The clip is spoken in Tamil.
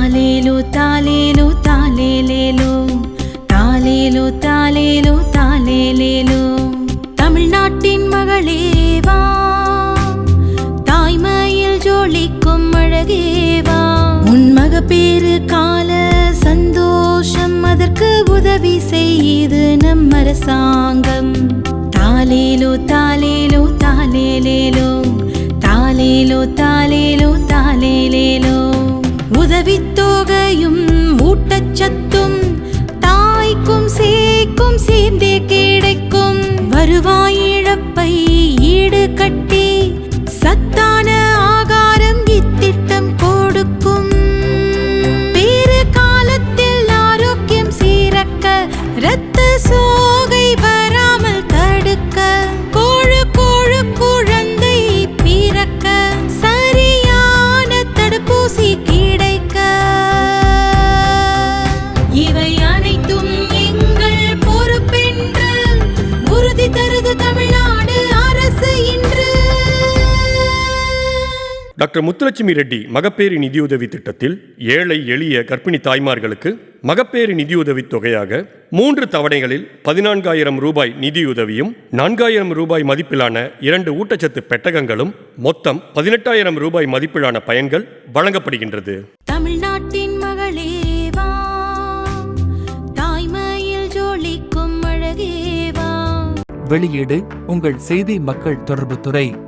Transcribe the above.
தாலேலோ தாலேலோ தாலேலேலோ, தாலேலோ தாலேலோ தாலேலேலோ. தமிழ்நாட்டின் மகளேவா, தாய்மையில் ஜொலிக்கும் அழகேவா. உன் மகப்பேறு கால சந்தோஷம், அதற்கு உதவி செய்து நம் அரசாங்கம். தாலேலோ தாலேலோ தாலேலேலோ, தாலேலோ தாலேலோ தாலேலேலோ. உதவித்தொகையும் ஊட்டச்சத்தும் தாய்க்கும் சேக்கும் சேர்ந்தே கிடைக்கும். வருவாய் இழப்பை ஈடு கட்டி சத்தான ஆகாரம் இத்திட்டம் கொடுக்கும். பேறு காலத்தில் ஆரோக்கியம் சீரக்க, இரத்த சோகை வராமல் தடுக்க, கோழு கோழு குழந்தை பிறக்க, சரியான தடுப்பூசி கிடைக்க. இவை அனைத்தும் எங்கள் பொறுப்பென்று உறுதி தருது தமிழ்நாடு அரசு இன்று. டாக்டர் முத்துலட்சுமி ரெட்டி மகப்பேறு நிதியுதவி திட்டத்தில் ஏழை எளிய கர்ப்பிணி தாய்மார்களுக்கு மகப்பேறு நிதியுதவி தொகையாக 3 தவணைகளில் 14,000 ரூபாய் நிதியுதவியும் 4,000 ரூபாய் மதிப்பிலான 2 ஊட்டச்சத்து பெட்டகங்களும் மொத்தம் 18,000 ரூபாய் மதிப்பிலான பயன்கள் வழங்கப்படுகின்றது. தமிழ்நாட்டின் மகளேவா, தாய்மையில் ஜொலிக்கும் அழகேவா. வெளியீடு உங்கள் செய்தி மக்கள் தொடர்புத்துறை.